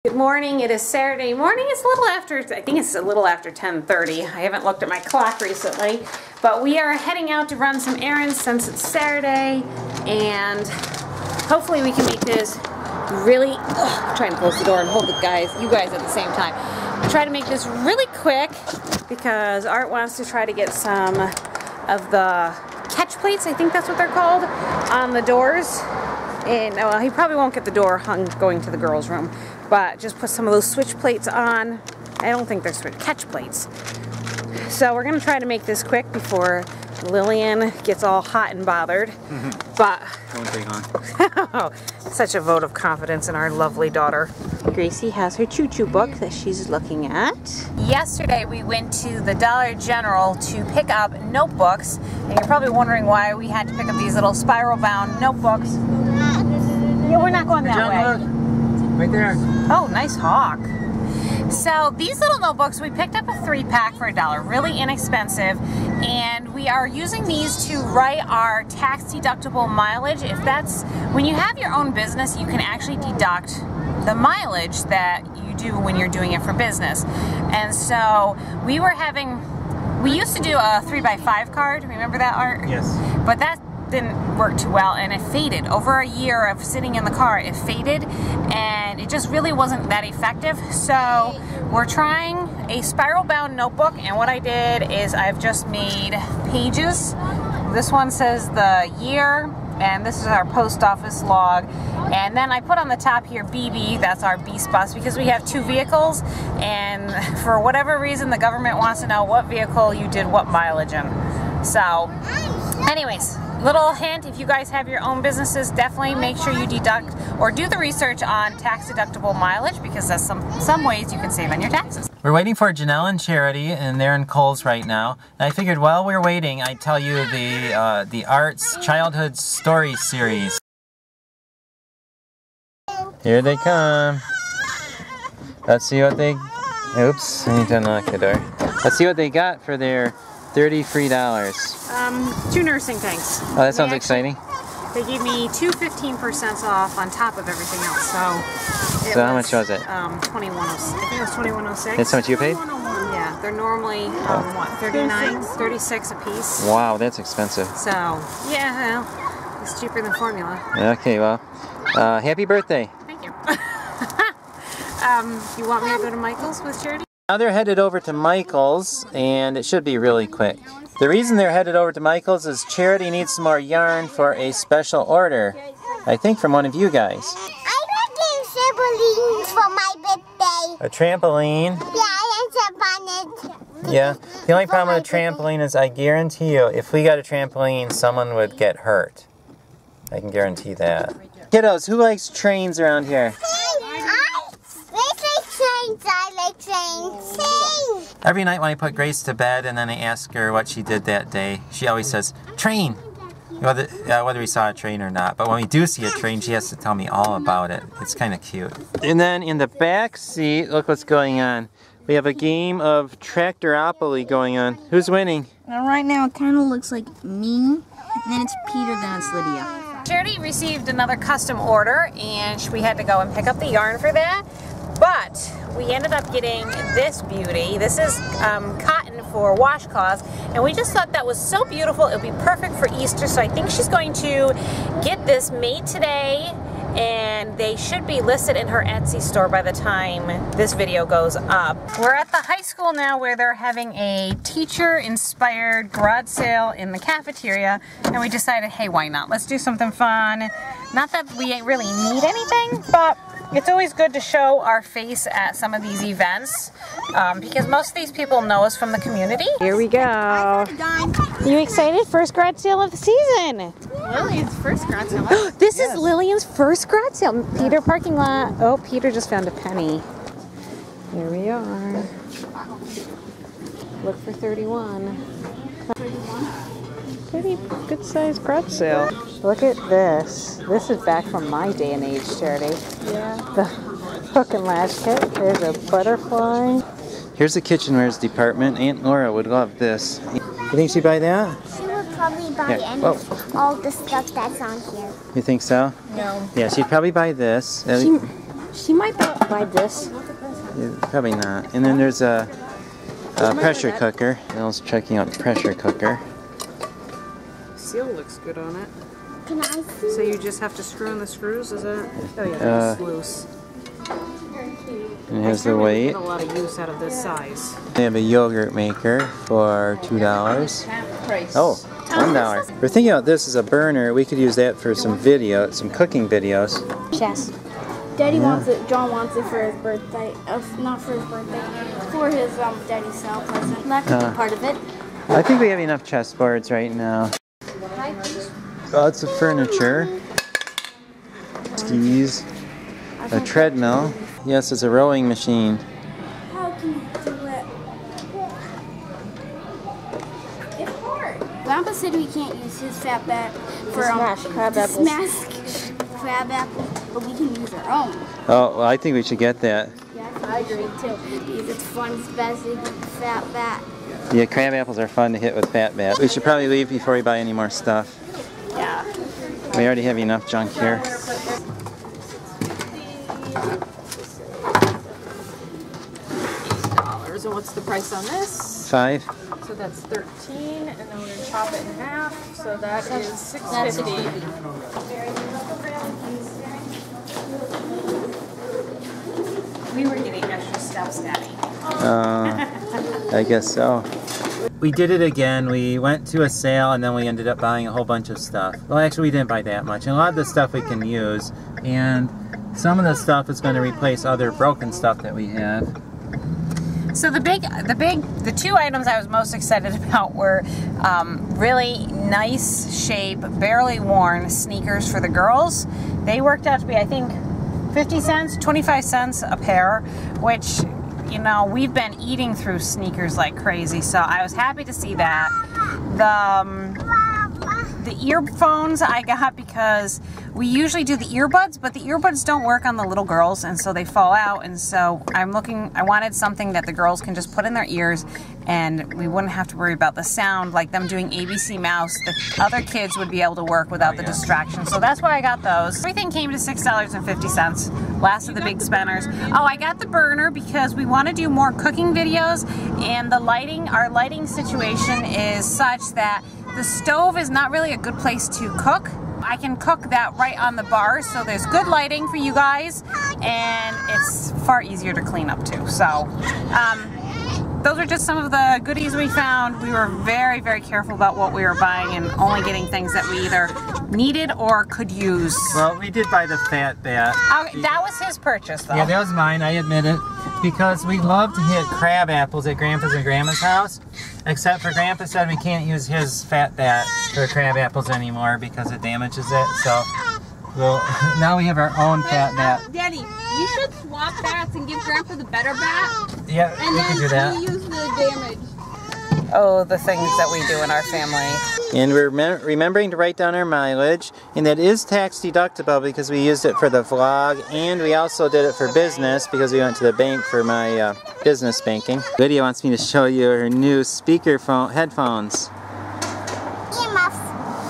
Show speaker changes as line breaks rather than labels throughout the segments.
Good morning. It is Saturday morning. It's a little after, I think it's a little after 10:30. I haven't looked at my clock recently, but we are heading out to run some errands since it's Saturday, and hopefully we can make this really, I'm trying to close the door and hold you guys at the same time. Try to make this really quick because Art wants to try to get some of the catch plates, I think that's what they're called, on the doors. And well, he probably won't get the door hung going to the girls' room, but just put some of those switch plates on. I don't think they're catch plates. So we're gonna try to make this quick before Lillian gets all hot and bothered. But
won't take long.
Such a vote of confidence in our lovely daughter. Gracie has her choo-choo book that she's looking at. Yesterday we went to the Dollar General to pick up notebooks, and you're probably wondering why we had to pick up these little spiral-bound notebooks. Yeah, we're not going that way.
Right there.
Oh, nice hawk. So these little notebooks, we picked up a 3-pack for $1, really inexpensive, and we are using these to write our tax-deductible mileage. If that's, when you have your own business, you can actually deduct the mileage that you do when you're doing it for business. And so we used to do a 3x5 card, remember that, Art?
Yes.
But that didn't work too well, and it faded. Over a year of sitting in the car, it faded, and it just really wasn't that effective. So we're trying a spiral bound notebook, and what I did is I've just made pages. This one says the year, and this is our post office log, and then I put on the top here BB, that's our Beast Bus, because we have 2 vehicles, and for whatever reason the government wants to know what vehicle you did what mileage in. So anyways, little hint, if you guys have your own businesses, definitely make sure you deduct or do the research on tax-deductible mileage, because that's some ways you can save on your taxes.
We're waiting for Janelle and Charity, and they're in Kohl's right now. And I figured while we're waiting, I'd tell you the Arts Childhood Story Series. Here they come. Let's see what they... Oops, I need to unlock the door. Let's see what they got for their $30 free.
2 nursing tanks.
Oh, that sounds exciting.
They gave me 2 15% off on top of everything else.
So how much was it?
2106. I think it was 2106.
That's how much you paid?
Yeah, they're normally what, 39, 36 a piece.
Wow, that's expensive.
So yeah, well, it's cheaper than formula.
Okay, well, happy birthday.
Thank you. You want me to go to Michael's with Charity?
Now they're headed over to Michael's, and it should be really quick. The reason they're headed over to Michael's is Charity needs some more yarn for a special order, I think from one of you guys.
I'm making trampolines for my birthday.
A trampoline?
Yeah, I jump on it.
Yeah. The only problem with a trampoline is I guarantee you, if we got a trampoline, someone would get hurt. I can guarantee that. Kiddos, who likes trains around here?
I like trains.
Every night when I put Grace to bed and then I ask her what she did that day, she always says, train! Whether we saw a train or not. But when we do see a train, she has to tell me all about it. It's kind of cute. And then in the back seat, look what's going on. We have a game of Tractoropoly going on. Who's winning?
Right now it kind of looks like me, and then it's Peter, then it's Lydia.
Charity received another custom order, and we had to go and pick up the yarn for that. But we ended up getting this beauty. This is cotton for washcloths, and we just thought that was so beautiful. It would be perfect for Easter, so I think she's going to get this made today, and they should be listed in her Etsy store by the time this video goes up. We're at the high school now where they're having a teacher-inspired garage sale in the cafeteria, and we decided, hey, why not? Let's do something fun. Not that we really need anything, but it's always good to show our face at some of these events because most of these people know us from the community. Here we go. Are you excited? First garage sale of the season.
Lillian's first garage sale.
This is Lillian's first garage sale. Peter parking lot. Oh, Peter just found a penny. Here we are. Look for 31. Pretty good sized garage sale. Look at this. This is back from my day and age, Charity. Yeah. The hook and latch kit. There's a butterfly.
Here's the kitchenwares department. Aunt Laura would love this. You think she'd buy that?
She would probably buy all the stuff that's on here.
You think so?
No.
Yeah, she'd probably buy this.
She might buy this.
Yeah, probably not. And then there's a pressure cooker. Elle's checking out the pressure cooker.
Seal looks good on it.
Can I see?
So you just have to screw in the screws, is that? Oh yeah, it's loose.
And here's the weight.
Get a lot of use out of this size.
They have a yogurt maker for $2. Oh, $1. We're thinking about this as a burner. We could use that for some cooking videos.
Chess.
Daddy wants it. John wants it for his birthday. Not for his birthday. For his daddy's sale present. That could be part of it.
I think we have enough chessboards right now. Lots of furniture. Skis. A treadmill. Yes, it's a rowing machine.
How can you do it? It's hard. Grandpa said we can't use his fat bat for
smash crab apples.
Smash crab apples, but we can use our own.
Oh, well, I think we should get that.
Yeah, I agree too. Because it's fun, especially with the fat bat.
Yeah, crab apples are fun to hit with fat bat. We should probably leave before we buy any more stuff.
Yeah.
We already have enough junk here.
$8. And what's the price on this?
5.
So that's 13, and then we're gonna chop it in half. So that is $6.50. We were getting extra stuffs, Daddy.
I guess so. We did it again. We went to a sale and then we ended up buying a whole bunch of stuff. Well, actually we didn't buy that much. And a lot of the stuff we can use, and some of the stuff is going to replace other broken stuff that we have.
So the two items I was most excited about were really nice shape, barely worn sneakers for the girls. They worked out to be, I think, 50 cents, 25 cents a pair, which, you know, we've been eating through sneakers like crazy, so I was happy to see that. The earphones I got because we usually do the earbuds, but the earbuds don't work on the little girls, and so they fall out, and so I wanted something that the girls can just put in their ears and we wouldn't have to worry about the sound, like them doing ABC Mouse. The other kids would be able to work without the distraction, so that's why I got those. Everything came to $6.50, last of the big spenders. Oh, I got the burner because we want to do more cooking videos, and the lighting, our lighting situation is such that the stove is not really a good place to cook. I can cook that right on the bar, so there's good lighting for you guys, and it's far easier to clean up too. So, those are just some of the goodies we found. We were very, very careful about what we were buying and only getting things that we either needed or could use.
Well, we did buy the fat bat.
Okay, that was his purchase, though.
Yeah, that was mine, I admit it. Because we love to hit crab apples at Grandpa's and Grandma's house. Except for Grandpa said we can't use his fat bat for crab apples anymore because it damages it. So, well, now we have our own fat bat.
Daddy, you should swap bats and give Grandpa the better bat.
Yeah, we can do that.
And then use the damage.
Oh, the things that we do in our family.
And we're remembering to write down our mileage, and that is tax deductible because we used it for the vlog, and we also did it for business because we went to the bank for my business banking. Lydia wants me to show you her new headphones.
Earmuffs.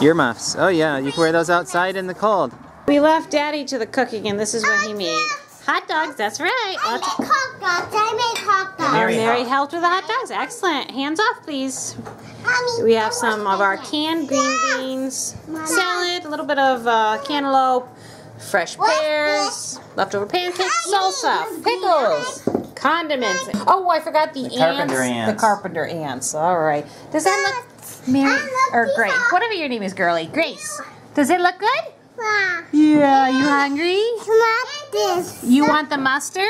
Earmuffs. Oh yeah, you can wear those outside in the cold.
We left Daddy to the cooking, and this is what he made. Hot dogs, that's right.
I make hot dogs. I make hot dogs.
Mary helped with the hot dogs. Excellent. Hands off, please.
Mommy,
We have some of our canned green beans, salad, a little bit of cantaloupe, fresh pears, leftover pancakes, salsa, pickles, condiments. Oh, I forgot the ants.
Carpenter ants.
The Carpenter Ants. All right. Does that look, Mary, or Grace? Whatever your name is, girlie. Grace. Does it look good? Yeah. You hungry?
Not this.
You want the mustard?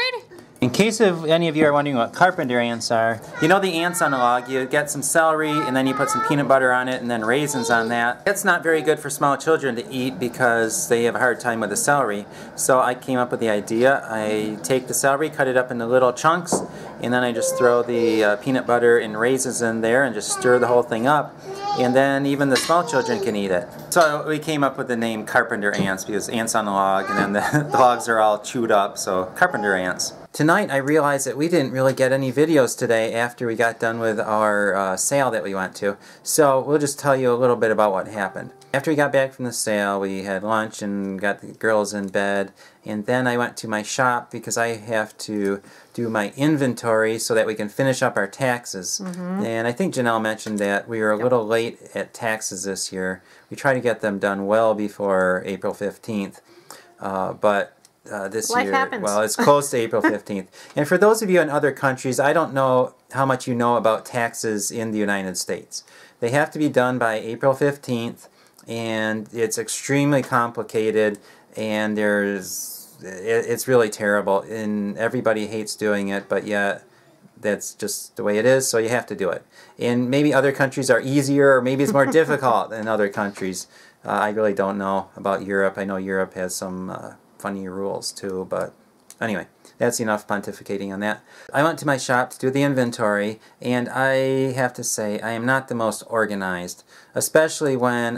In case of any of you are wondering what carpenter ants are, you know the ants on a log, you get some celery and then you put some peanut butter on it and then raisins on that. It's not very good for small children to eat because they have a hard time with the celery. So I came up with the idea. I take the celery, cut it up into little chunks, and then I just throw the peanut butter and raisins in there and just stir the whole thing up. And then even the small children can eat it. So we came up with the name Carpenter Ants because ants on the log, and then the logs are all chewed up, so Carpenter Ants. Tonight I realized that we didn't really get any videos today after we got done with our sale that we went to. So we'll just tell you a little bit about what happened. after we got back from the sale, we had lunch and got the girls in bed. And then I went to my shop because I have to do my inventory so that we can finish up our taxes. And I think Janelle mentioned that we were a little late at taxes this year. We try to get them done well before April 15th. But this
Life
year,
happens.
well, it's close to April 15th. And for those of you in other countries, I don't know how much you know about taxes in the United States. They have to be done by April 15th, and it's extremely complicated, and it's really terrible, and everybody hates doing it, but yet that's just the way it is, so you have to do it. And maybe other countries are easier, or maybe it's more difficult than other countries. I really don't know about Europe. I know Europe has some funny rules too, but anyway, that's enough pontificating on that. I went to my shop to do the inventory, and I have to say I am not the most organized, especially when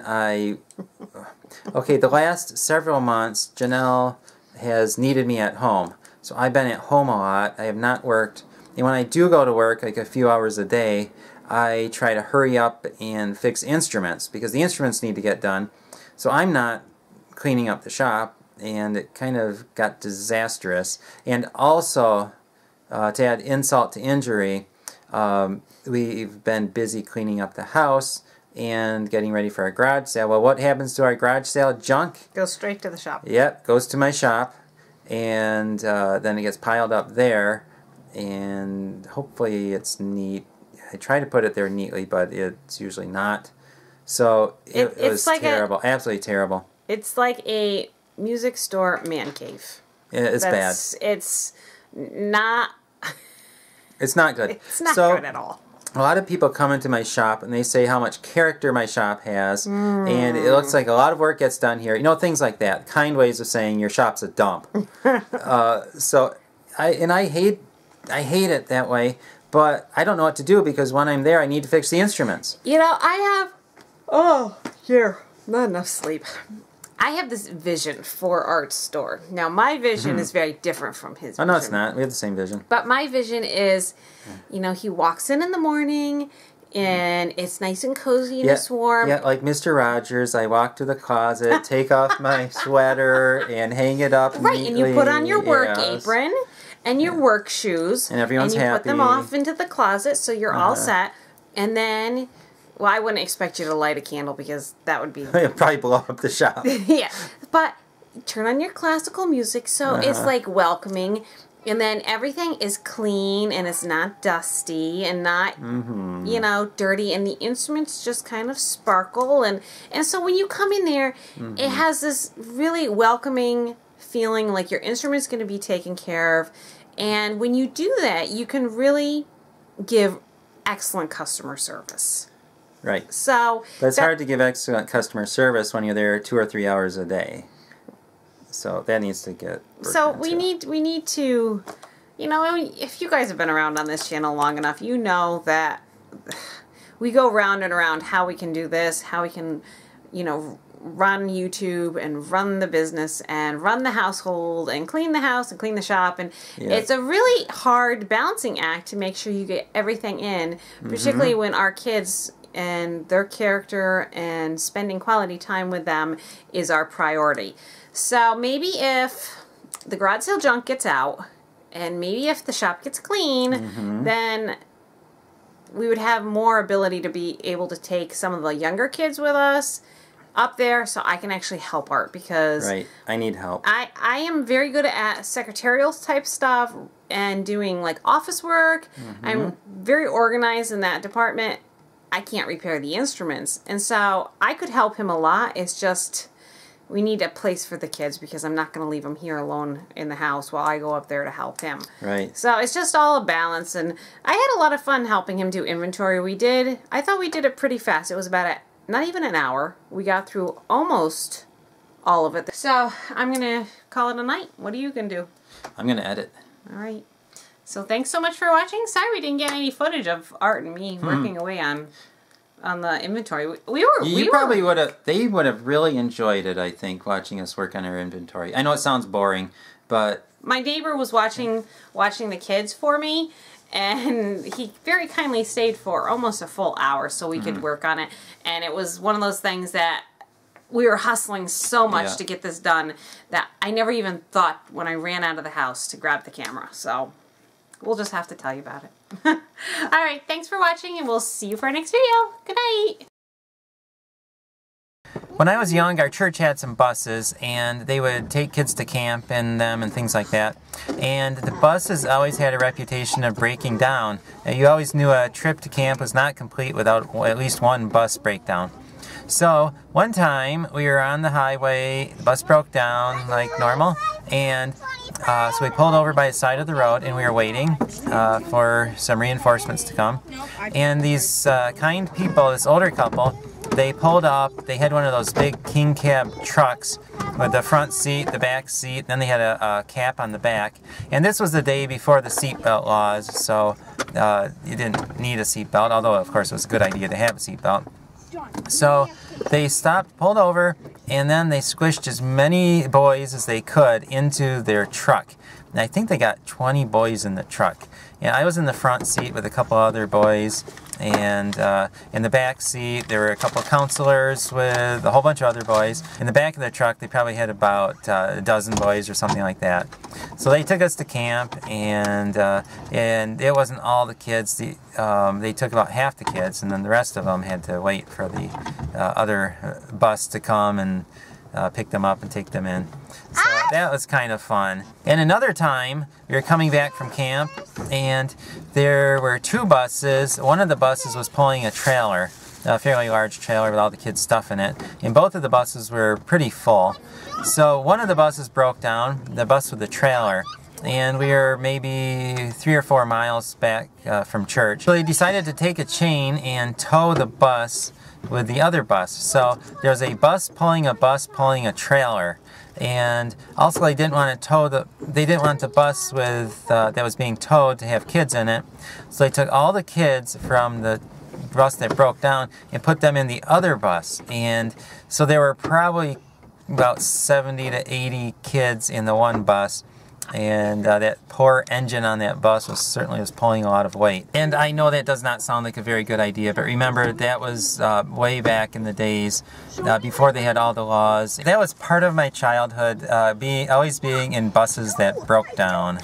okay, the last several months Janelle has needed me at home, so I've been at home a lot. I have not worked, and when I do go to work, like a few hours a day, I try to hurry up and fix instruments because the instruments need to get done. So I'm not cleaning up the shop, and it kind of got disastrous. And also, to add insult to injury, we've been busy cleaning up the house and getting ready for our garage sale. Well, what happens to our garage sale? Junk.
Goes straight to the shop.
Yep, goes to my shop, and then it gets piled up there, and hopefully it's neat. I try to put it there neatly, but it's usually not. So it was like terrible, absolutely terrible.
It's like a music store man cave.
Yeah, it's bad.
It's not.
It's not good.
It's not good at all.
A lot of people come into my shop and they say how much character my shop has, and it looks like a lot of work gets done here. You know, things like that. Kind ways of saying your shop's a dump. So I hate it that way, but I don't know what to do because when I'm there, I need to fix the instruments.
You know, not enough sleep. I have this vision for Art's store. Now, my vision is very different from his vision.
Oh, no, it's not. We have the same vision.
But my vision is, you know, he walks in the morning, and it's nice and cozy and it's warm.
Yeah, like Mr. Rogers, I walk to the closet, take off my sweater, and hang it up
Right,
neatly.
and you put on your work apron and your work shoes.
And everyone's
happy. And you put them
happy.
off into the closet so you're all set. And then... Well, I wouldn't expect you to light a candle because that would be...
It'd probably blow up the shop.
Yeah, but turn on your classical music so it's like welcoming, and then everything is clean and it's not dusty and not, you know, dirty, and the instruments just kind of sparkle, and so when you come in there, it has this really welcoming feeling like your instrument's going to be taken care of, and when you do that, you can really give excellent customer service.
Right.
So
but it's hard to give excellent customer service when you're there 2 or 3 hours a day. So that needs to get worked
So
on
we
too.
need to, you know, if you guys have been around on this channel long enough, you know that we go round and around how we can do this, how we can, you know, run YouTube and run the business and run the household and clean the house and clean the shop, and it's a really hard balancing act to make sure you get everything in, particularly when our kids and their character and spending quality time with them is our priority. So maybe if the garage sale junk gets out, and maybe if the shop gets clean, then we would have more ability to be able to take some of the younger kids with us up there so I can actually help Art, because
Right. I need help.
I am very good at secretarial type stuff and doing like office work. I'm very organized in that department. I can't repair the instruments, and so I could help him a lot. It's just we need a place for the kids because I'm not going to leave them here alone in the house while I go up there to help him.
Right.
So it's just all a balance, and I had a lot of fun helping him do inventory. I thought we did it pretty fast. It was about not even an hour. We got through almost all of it. So I'm going to call it a night. What are you going to do?
I'm going to edit.
All right. So thanks so much for watching. Sorry we didn't get any footage of Art and me working away on the inventory.
They would have really enjoyed it, I think, watching us work on our inventory. I know it sounds boring, but
my neighbor was watching the kids for me, and he very kindly stayed for almost a full hour so we could work on it. And it was one of those things that we were hustling so much
Yeah.
to get this done that I never even thought when I ran out of the house to grab the camera. So we'll just have to tell you about it. All right, thanks for watching, and we'll see you for our next video. Good night.
When I was young, our church had some buses, and they would take kids to camp in them and things like that. And the buses always had a reputation of breaking down. And you always knew a trip to camp was not complete without at least one bus breakdown. So one time we were on the highway, the bus broke down like normal, and so we pulled over by the side of the road, and we were waiting for some reinforcements to come. And these kind people, this older couple, they pulled up. They had one of those big king cab trucks with the front seat, the back seat, then they had a cap on the back. And this was the day before the seatbelt laws, so you didn't need a seatbelt, although of course it was a good idea to have a seatbelt. So they stopped, pulled over, and then they squished as many boys as they could into their truck. And I think they got 20 boys in the truck. And I was in the front seat with a couple other boys, and in the back seat there were a couple of counselors with a whole bunch of other boys. In the back of the truck they probably had about a dozen boys or something like that. So they took us to camp, and it wasn't all the kids. They took about half the kids, and then the rest of them had to wait for the other bus to come and pick them up and take them in. So that was kind of fun. And another time, we were coming back from camp, and there were two buses. One of the buses was pulling a trailer, a fairly large trailer with all the kids' stuff in it, and both of the buses were pretty full. So one of the buses broke down, the bus with the trailer, and we were maybe 3 or 4 miles back from church. So they decided to take a chain and tow the bus with the other bus. So there was a bus pulling a trailer, and also they didn't want the bus with that was being towed to have kids in it. So they took all the kids from the bus that broke down and put them in the other bus. And so there were probably about 70 to 80 kids in the one bus. And that poor engine on that bus was pulling a lot of weight. And I know that does not sound like a very good idea, but remember that was way back in the days before they had all the laws. That was part of my childhood, always being in buses that broke down.